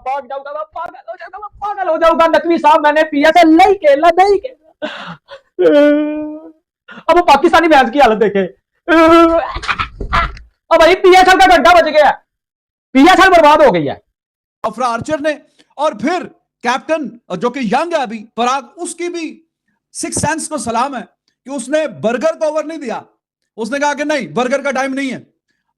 भाग जाऊंगा, मैं पागल हो जाऊंगा, मैं पागल हो जाऊंगा। नकवी साहब मैंने पीएसएल नहीं खेला, नहीं खेला। अब वो पाकिस्तानी मैच की हालत देखे। अब भाई पीएसएल का घंटा बज गया, पीएसएल बर्बाद हो गई है। अफरा आर्चर ने, और फिर कैप्टन जो कि यंग है अभी पराग, उसकी भी सिक्स सेंस को सलाम है कि उसने बर्गर को ओवर नहीं दिया। उसने कहा कि नहीं, बर्गर का टाइम नहीं है,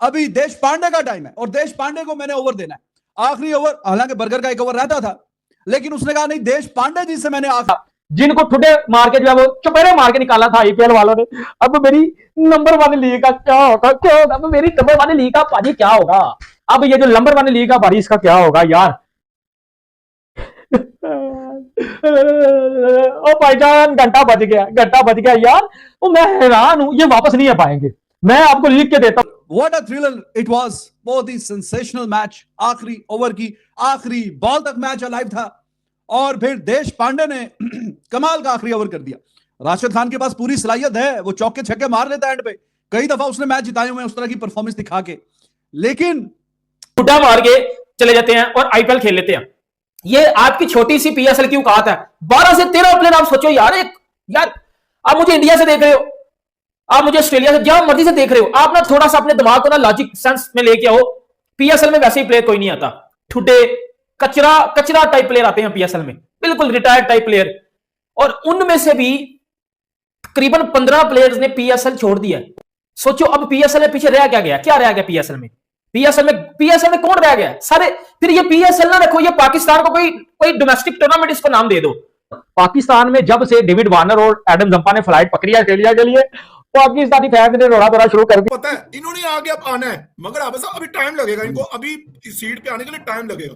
अभी देश पांडे का टाइम है और देश पांडे को मैंने ओवर देना है। आखिरी ओवर, हालांकि बर्गर का एक ओवर रहता था, लेकिन उसने कहा नहीं, देश पांडे जी से मैंने आखिर, जिनको ठुडे मार के जो है वो चुपेरे मार के निकाला था आईपीएल वालों ने। अब मेरी नंबर 1 लीग का क्या होगा, क्या होगा? अब मेरी नंबर 1 लीग का पाजी क्या होगा? अब ये जो नंबर 1 लीग का बारिश का क्या होगा यार? ओ भाईजान, घंटा बज गया, घंटा बज गया यार। वो मैं हैरान हूं, ये वापस नहीं आ पाएंगे। मैं आपको लिख के देता हूं। What a thriller it was. बहुत ही सेंसेशनल मैच, आखिरी ओवर की आखिरी बॉल तक मैच अलाइव था और फिर देश पांडे ने कमाल का आखिरी ओवर कर दिया। राशिद खान के पास पूरी सलाहियत है, वो चौके छक्के मार लेता है एंड पे, कई दफा उसने मैच जिताए हुए हैं उस तरह की परफॉर्मेंस दिखा के, लेकिन उठा मार के चले जाते हैं और आईपीएल खेल लेते हैं। ये आपकी छोटी सी पीएसएल की औकात है। 12 से 13 प्लेयर आप सोचो यार, यार आप मुझे इंडिया से देख रहे हो, आप मुझे ऑस्ट्रेलिया से, जहां मर्जी से देख रहे हो, आप ना थोड़ा सा अपने दिमाग को ना लॉजिक सेंस में लेके आओ। पीएसएल में वैसे ही प्लेयर कोई नहीं आता, ठुडे कचरा कचरा टाइप प्लेयर आते हैं पीएसएल में, बिल्कुल रिटायर्ड टाइप प्लेयर। और उनमें से भी तकरीबन 15 प्लेयर्स ने पीएसएल छोड़ दिया। सोचो अब पीएसएल में पीछे रह क्या गया, क्या रह गया पीएसएल में? पीएसएल में कौन रह गया? सारे फिर ये पीएसएल ना रखो, ये पाकिस्तान को कोई डोमेस्टिक टूर्नामेंट इसको नाम दे दो। पाकिस्तान में जब से डेविड वार्नर और एडम जंपा ने फ्लाइट पकड़ी है ऑस्ट्रेलिया के लिए, पाकिस्तानी फैंस ने रोना धोना शुरू कर दिया। पता है इन्होंने आगे अब आना है, मगर अब अभी टाइम लगेगा इनको, अभी सीट पे आने के लिए टाइम लगेगा।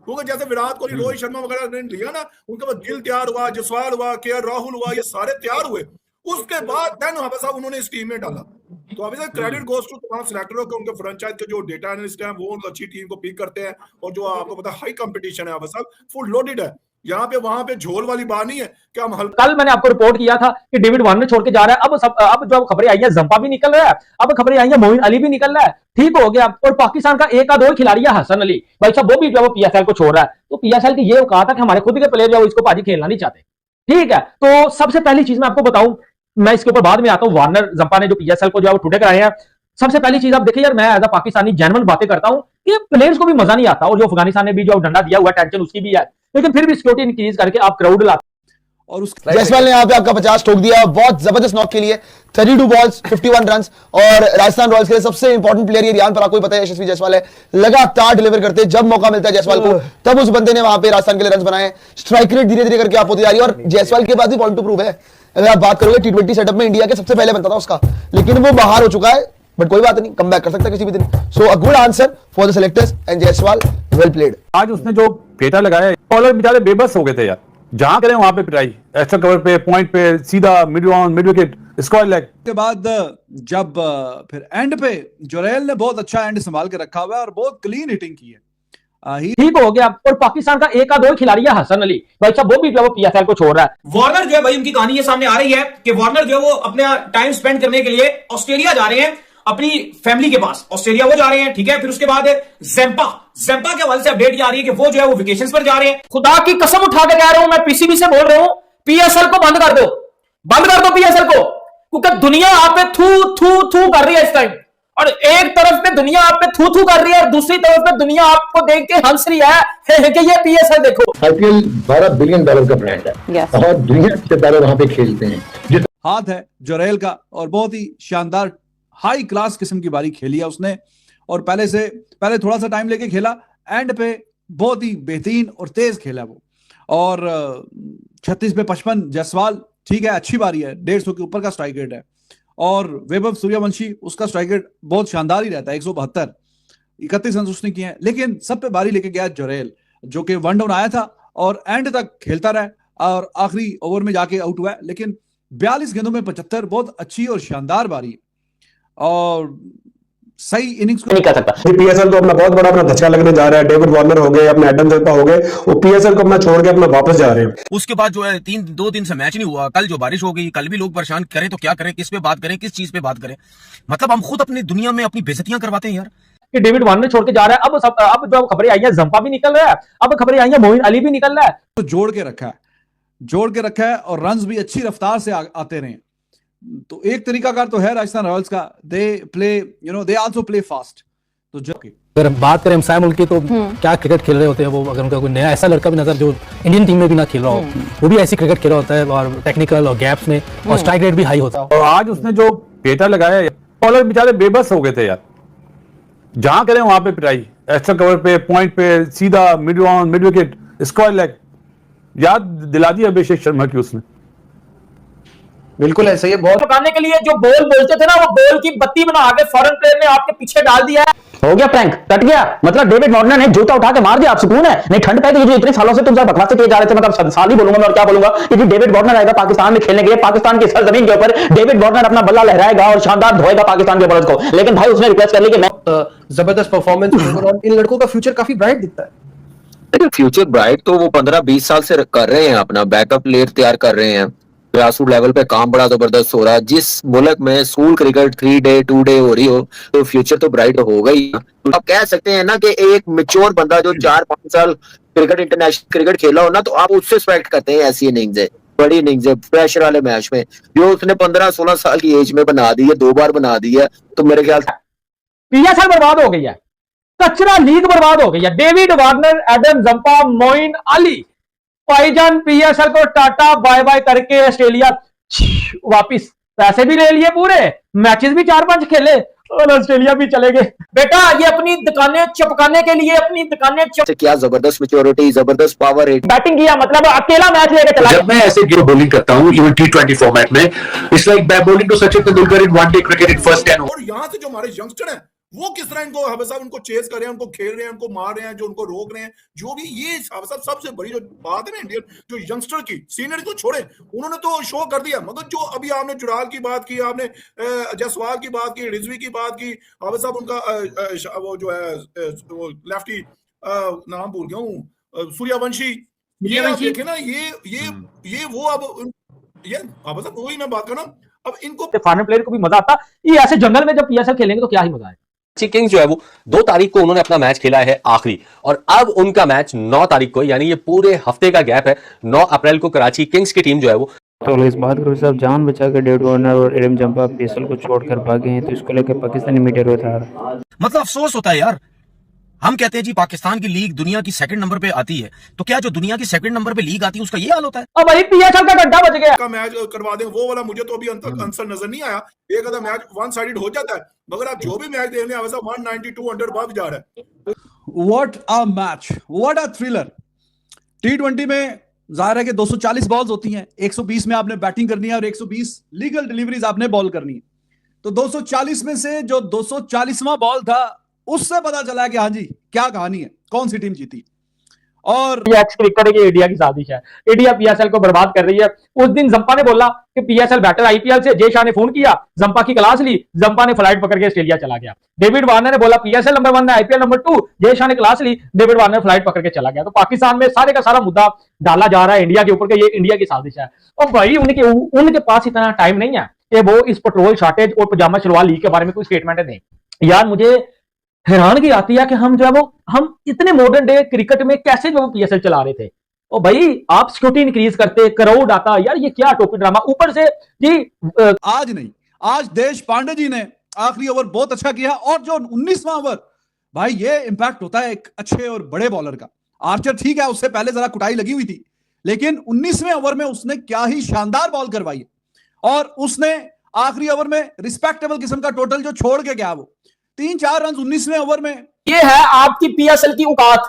क्योंकि जैसे विराट कोहली, रोहित शर्मा वगैरह ने लिया ना, उनके बाद गिल तैयार हुआ, जसवाल हुआ, केएल राहुल हुआ, ये सारे तैयार हुए, उसके बाद देन साहब उन्होंने इस टीम में डाला। तो अभी क्रेडिट गोज टू तमाम सिलेक्टरों को, उनके फ्रेंचाइज के जो डेटा एनालिस्ट हैं वो अच्छी टीम को पिक करते हैं, और जो आपको पता हाई कंपटीशन है साहब, फुल लोडेड है। यहाँ पे वहां पे झोल वाली बात नहीं है कि हम कल मैंने आपको रिपोर्ट किया था कि डेविड वार्नर छोड़ के जा रहा है। अब जो खबरें आई है, जंपा भी निकल रहा है, अब खबरें आई है मोइन अली भी निकल रहा है, ठीक हो गया। और पाकिस्तान का एक आध और खिलाड़ी है हसन अली भाई साहब, वो भी जो पीएसएल को छोड़ रहा है। तो पीएसएल की ये कहा था कि हमारे खुद के प्लेयर जो इसको पाजी खेलना नहीं चाहते, ठीक है। तो सबसे पहली चीज मैं आपको बताऊं, मैं इसके ऊपर बाद में आता हूं, वार्नर जंपा ने जो पीएसएल को जो टुडे कराए हैं। सबसे पहली चीज आप देखिए यार, मैं एज अ पाकिस्तानी जेन्युइन बातें करता हूं कि प्लेयर्स को भी मजा नहीं आता, और जो अफगानिस्तान ने भी जो डंडा दिया हुआ टेंशन उसकी भी है, लेकिन फिर भी सिक्योरिटी इंक्रीज करके आप क्राउड लाते। और जायसवाल ने यहाँ पे आपका 50 ठोक दिया, बहुत जबरदस्त नॉक के लिए 32 बॉल्स 51 रन्स। और राजस्थान रॉयल्स के लिए सबसे इंपॉर्टेंट प्लेयर ये रियान पराग को पता है, यशस्वी जायसवाल है, लगातार डिलीवर करते हैं, जब मौका मिलता है जायसवाल को तब उस बंदे ने वहां पे राजस्थान के लिए रन बनाए। स्ट्राइक रेट धीरे धीरे करके आप होती जा रही है, और जायसवाल के पास भी पॉइंट टू प्रूव है। अगर आप बात करोगे T20 सेटअप में इंडिया के सबसे पहले बनता था उसका, लेकिन वो बाहर हो चुका है, बट कोई बात नहीं, कम बैक कर सकता है किसी भी दिन। So a good answer for the selectors and Jaiswal well played. आज उसने जो पेटा लगाया, बॉलर बेचारे बेबस हो गए थे यार, जहां करें वहां पे पिटाई, एक्स्ट्रा कवर पे, पॉइंट पे, सीधा mid on mid wicket, square leg. के बाद जब फिर एंड पे जोरेल ने बहुत अच्छा एंड संभाल के रखा हुआ है और बहुत क्लीन हिटिंग की है, ठीक हो गया। और पाकिस्तान का एक आध और खिलाड़ी है हसन अली भाई साहब, वो भी जो पीएसएल को छोड़ रहा है। वार्नर जो है भाई, उनकी कहानी ये सामने आ रही है कि वार्नर जो है वो अपना टाइम स्पेंड करने के लिए ऑस्ट्रेलिया जा रहे हैं, अपनी फैमिली के पास ऑस्ट्रेलिया वो जा रहे हैं, ठीक है। फिर उसके बाद ज़ेम्पा के हवाले से अपडेट आ रही है कि वो जो है वो वेकेशंस पर जा रहे हैं। खुदा की कसम उठा के कह रहा हूं, मैं पीसीबी से बोल रहा हूं, पीएसएल को बंद कर दो, बंद कर दो पीएसएल को, क्योंकि दुनिया आप पे थू थू थू कर रही है इस टाइम। और एक तरफ पे दुनिया आप पे थू थू कर रही है और दूसरी तरफ पे दुनिया आपको देख के हंस रही है कि ये पीएसएल देखो। आईपीएल $12 बिलियन का ब्रांड है, और दुनिया के सितारे वहां पे खेलते हैं। हाथ है जोरेल का, और बहुत ही शानदार हाई क्लास किस्म की बारी खेली है उसने, और पहले थोड़ा सा टाइम लेके खेला, एंड पे बहुत ही बेहतरीन और तेज खेला वो। और 36 पे 55 जायसवाल, ठीक है, अच्छी बारी है, 150 के ऊपर का स्ट्राइक रेट है। और वैभव सूर्यवंशी, उसका स्ट्राइक रेट बहुत शानदार ही रहता है, 172, 31 रन उसने किए हैं। लेकिन सब पे बारी लेके गया जोरेल, जो कि वन डाउन आया था और एंड तक खेलता रहा और आखिरी ओवर में जाके आउट हुआ है, लेकिन 42 गेंदों में 75, बहुत अच्छी और शानदार बारी और सही इनिंग्स को नहीं कर सकता। पीएसएल तो अपना बहुत बड़ा अपना धक्का लगने जा रहा है, डेविड वार्नर हो गए, अपने एडम जंपा हो गए, वो पीएसएल को अपना छोड़ के अपना वापस जा रहे हैं। उसके बाद जो है 2 दिन से मैच नहीं हुआ, कल जो बारिश हो गई, कल भी लोग परेशान करें तो क्या करें, किस पे बात करें, किस चीज पे बात करें, मतलब हम खुद अपनी दुनिया में अपनी बेइज्जतियां करवाते हैं यार। कि डेविड वार्नर छोड़ के जा रहा है। अब जो खबरें आई हैं जंपा भी निकल रहा है, अब खबरें आई हैं मोइन अली भी निकल रहा है। तो जोड़ के रखा है और रन्स भी अच्छी रफ्तार से आते रहे। तो एक तरीकाकार तो है राजस्थान रॉयल्स का, they play they also play fast. तो जब अगर हम बात करें एमसाय मुल्की तो क्या क्रिकेट खेल रहे होते हैं वो, अगर उनका कोई नया ऐसा लड़का भी नजर जो इंडियन टीम में भी ना खेल रहा हो, वो भी ऐसी क्रिकेट खेल रहा होता है और टेक्निकल और गैप्स में और स्ट्राइक रेट भी हाई होता है। और आज उसने जो पेटा लगाया, बॉलर बेचारे बेबस हो गए थे यार, जहां करें वहां पे पिटाई, एक्स्ट्रा कवर पे, पॉइंट पे, सीधा mid on, mid wicket, square leg, याद दिला दी अभिषेक शर्मा की उसने। बिल्कुल ऐसा ही है। बॉल पकाने के लिए जो बॉल बोलते थे ना, वो बॉल की बत्ती बना के फॉरेन प्लेयर ने आपके पीछे डाल दिया है। हो गया प्रैंक, कट गया। मतलब डेविड वार्नर ने जूता उठा के मार दिया, आप सुकून है? नहीं ठंड पे जो इतने सालों से तुम सब बकवास किए जा रहे थे, मतलब साल ही बोलूंगा मैं और क्या बोलूंगा कि डेविड वार्नर आएगा पाकिस्तान में खेलने के लिए, पाकिस्तान की सरजमीन के ऊपर डेविड वार्नर अपना बल्ला लहराएगा और शानदार धोएगा पाकिस्तान के बॉलर्स को। लेकिन भाई उसने रिक्वेस्ट कर ली कि मैं जबरदस्त परफॉर्मेंस, इन लड़कों का फ्यूचर काफी ब्राइट दिखता है। देखिए फ्यूचर ब्राइट तो वो 15-20 साल से कर रहे हैं, अपना बैकअप प्लेयर तैयार कर रहे हैं, ग्रासरूट लेवल पे काम बड़ा जबरदस्त हो रहा है। जिस मुल्क में स्कूल क्रिकेट 3 डे 2 डे हो रही हो तो फ्यूचर तो ब्राइट होगा ही। आप कह सकते हैं ना कि एक मैच्योर बंदा जो 4-5 साल क्रिकेट इंटरनेशनल क्रिकेट खेला हो ना, तो आप उससे एक्सपेक्ट करते हैं ऐसी इनिंग्स है, बड़ी इनिंग्स है, प्रेशर वाले मैच में, जो उसने 15-16 साल की एज में बना दी है, 2 बार बना दी है, तो मेरे ख्याल से पीएसएल बर्बाद हो गई है, कचरा लीग बर्बाद हो गई है। David Warner, Adam Zampa, Moeen Ali, भाईजान पीएसएल को टाटा बाय बाय करके ऑस्ट्रेलिया वापिस, पैसे भी ले लिए पूरे, मैचेस भी 4-5 खेले और ऑस्ट्रेलिया भी चले गए। बेटा ये अपनी दुकानें चपकाने के लिए अपनी दुकानें क्या जबरदस्त मैच्योरिटी, जबरदस्त पावर रेट, बैटिंग किया, मतलब अकेला मैच लेके चला। जब मैं ऐसे गेम बॉलिंग करता हूँ इवन T20 फॉर्मेट में, it's like bowling to Sachin Tendulkar in one day cricket in first 10। और यहाँ से जो हमारे यंगस्टर हैं वो किस तरह इनको हब साहब उनको चेस कर रहे हैं, उनको खेल रहे हैं, उनको मार रहे हैं, जो उनको रोक रहे हैं, जो भी ये हब साहब सबसे बड़ी जो बात है ना इंडियन जो यंगस्टर की, सीनियर को छोड़े, उन्होंने तो शो कर दिया। मगर जो अभी आपने जुड़ाल की बात की, आपने जायसवाल की बात की, रिजवी की बात की, हब साहब उनका वो जो है वो लेफ्टी नाम भूल गया हूँ, सूर्यवंशी, ये आप देखे ना, ये वो अब ये हब साहब वही मैं बात कर रहा हूँ। अब इनको फॉरेन प्लेयर को भी मजा आता, ये ऐसे जंगल में जब पीएसएल खेलेंगे तो क्या ही मजा है। किंग्स जो है वो 2 तारीख को उन्होंने अपना मैच खेला है आखिरी, और अब उनका मैच 9 तारीख को, यानी ये पूरे हफ्ते का गैप है। 9 अप्रैल को कराची किंग्स की टीम जो है वो, तो इस बात को साहब जान बचा कर डेविड वार्नर और एडम जंपा पीएसएल को छोड़कर भागे हैं, तो इसको लेकर पाकिस्तानी मीडिया रोता है। मतलब अफसोस होता है यार। हम कहते हैं जी पाकिस्तान की लीग दुनिया की 2nd नंबर पे आती है, तो क्या जो दुनिया की 2nd नंबर पे लीग आती है उसका ये हाल होता है? अब भाई पीएसएल का गड्ढा बच गया, का मैच करवा दें वो वाला, मुझे तो अभी आंसर नजर नहीं आया। एक आधा मैच वन साइडेड हो जाता है, मगर आप जो भी मैच देखने आवे साहब 192 अंडर भाग जा रहा है। What a match, what a thriller. T20 में जाहिर है कि 240 बॉल्स होती हैं, 120 में आपने बैटिंग करनी है और 120 लीगल डिलीवरीज आपने बॉल करनी है। तो 240 में से जो 240वां बॉल था उससे पता चला कि हाँ जी क्या कहानी है, कौन सी टीम जीती। और एक्स क्रिकेटर की इंडिया की साजिश है, इंडिया पीएसएल को बर्बाद कर रही है। उस दिन जंपा ने बोला कि पीएसएल बेटर आईपीएल से, जय शाह ने फोन किया, जंपा की क्लास ली, जंपा ने फ्लाइट पकड़ के ऑस्ट्रेलिया चला गया। डेविड वार्नर ने बोला पीएसएल नंबर 1 है, आईपीएल नंबर 2, जय शाह ने क्लास ली, डेविड वार्नर फ्लाइट पकड़ के चला गया। तो पाकिस्तान में सारे का सारा मुद्दा डाला जा रहा है इंडिया के ऊपर कि ये इंडिया की साजिश है। और भाई उनके पास इतना टाइम नहीं है कि वो इस पेट्रोल शॉर्टेज और पजामा शलवार लीग के बारे में कोई स्टेटमेंट दें। यार मुझे हैरानगी आती है कि हम जो है वो हम इतने मॉडर्न डे क्रिकेट में कैसे जो पीएसएल चला रहे थे। और भाई आप सिक्योरिटी इंक्रीज करते, क्राउड आता, यार ये क्या टोपी ड्रामा। ऊपर से जी आज नहीं, आज देश पांडे जी ने आखिरी ओवर बहुत अच्छा किया, और जो 19वां ओवर, भाई ये इंपैक्ट होता है एक अच्छे और बड़े बॉलर का। आर्चर ठीक है, उससे पहले जरा कुटाई लगी हुई थी, लेकिन 19वें ओवर में उसने क्या ही शानदार बॉल करवाई है, और उसने आखिरी ओवर में रिस्पेक्टेबल किस्म का टोटल जो छोड़ के गया, वो 3-4 रन 19वें ओवर में। ये है आपकी पीएसएल की औकात,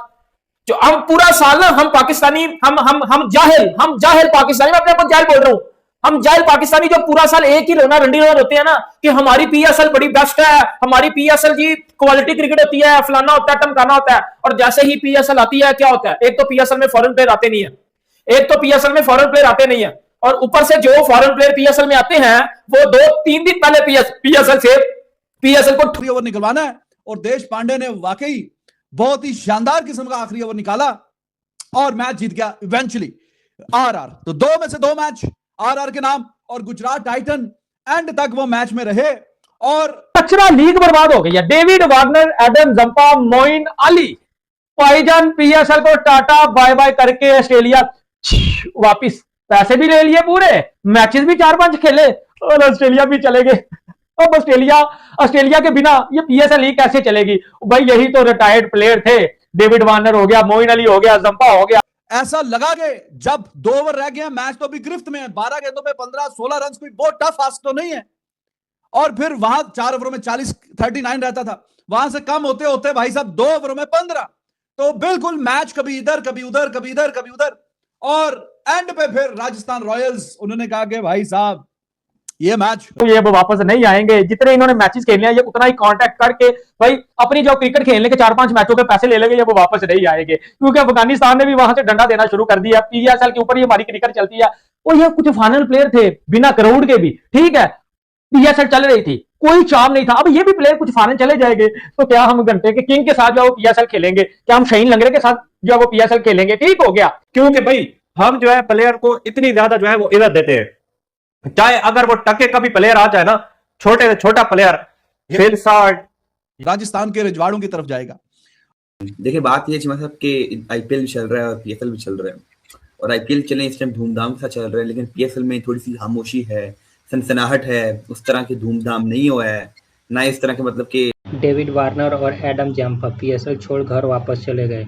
जो हम पूरा साल ना हम पाकिस्तानी हम जाहिल पाकिस्तानी, मैं अपने आप जाहिल बोल रहा हूं, हम जाहिल पाकिस्तानी जो पूरा साल एक ही रोना रंडी रोना होते हैं ना कि हमारी पीएसएल बड़ी बेस्ट है, हमारी पीएसएल जी क्वालिटी क्रिकेट होती है, फलाना होता है, टमकाना होता है। और जैसे ही पीएसएल आती है क्या होता है, एक तो पीएसएल में फॉरेन प्लेयर आते नहीं है, और ऊपर से जो फॉरेन प्लेयर पीएसएल में आते हैं वो 2-3 दिन पहले पीएसएल को आखिरी ओवर निकलवाना है, और देश पांडे ने वाकई बहुत ही शानदार किस्म का आखिरी ओवर निकाला और मैच जीत गया इवेंचुअली आरआर। तो 2 में से 2 मैच आरआर के नाम, और गुजरात टाइटन एंड तक वो मैच में रहे और कचरा लीग बर्बाद हो गई है। David Warner, Adam Zampa, Moeen Ali, भाईजान पीएसएल को टाटा बाय बाय करके ऑस्ट्रेलिया वापिस, पैसे भी ले लिए पूरे, मैचेस भी 4-5 खेले और ऑस्ट्रेलिया भी चले गए। अब ऑस्ट्रेलिया के बिना ये पीएसएल लीग कैसे चलेगी भाई? यही तो रिटायर्ड प्लेयर थे, डेविड वार्नर हो गया, मोइन अली हो गया, जंपा हो गया। ऐसा लगा कि जब 2 ओवर रह गए, मैच तो अभी गिरफ्त में है, 12 गेंदों पे 15-16 रन, कोई बहुत टफ आस्क तो नहीं है। और फिर वहां 4 ओवरों में 39 रहता था, वहां से कम होते होते भाई साहब 2 ओवरों में 15। तो बिल्कुल मैच कभी इधर कभी उधर, कभी इधर कभी उधर। और एंड पे फिर राजस्थान रॉयल्स, उन्होंने कहा कि भाई साहब ये मैच तो ये वो वापस नहीं आएंगे। जितने इन्होंने मैचेस खेलने हैं ये उतना ही कांटेक्ट करके भाई अपनी जो क्रिकेट खेलने के 4-5 मैचों के पैसे ले लेंगे, ये वो वापस नहीं आएंगे, क्योंकि अफगानिस्तान ने भी वहां से डंडा देना शुरू कर दिया। पीएसएल के ऊपर ही हमारी क्रिकेट चलती है। और ये कुछ फाइनल प्लेयर थे बिना करोड़ के भी, ठीक है, पीएसएल चल रही थी, कोई चार्म नहीं था। अब ये भी प्लेयर कुछ फाइनल चले जाएंगे तो क्या हम घंटे के किंग के साथ जो पीएसएल खेलेंगे? क्या हम शहीन लंगरे के साथ जो वो पीएसएल खेलेंगे? ठीक हो गया, क्योंकि भाई हम जो है प्लेयर को इतनी ज्यादा जो है वो इज्जत देते हैं, चाहे अगर वो टके का भी प्लेयर आ जाए ना, छोटे से छोटा प्लेयर, फिर राजस्थान के रजवाड़ों की तरफ जाएगा। देखिए बात ये चीमा साहब के आईपीएल भी चल रहा है और पीएसएल भी चल रहा है, और आईपीएल चले इस टाइम धूमधाम के साथ चल रहा है, लेकिन पीएसएल में थोड़ी सी खामोशी है, सनसनाहट है, उस तरह की धूमधाम नहीं हुआ है ना, इस तरह के मतलब कि डेविड वार्नर और एडम जंपा पीएसएल छोड़ घर वापस चले गए।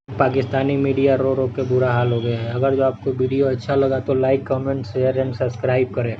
पाकिस्तानी मीडिया रो रो के बुरा हाल हो गया है। अगर जो आपको वीडियो अच्छा लगा तो like, comment, share and subscribe करें।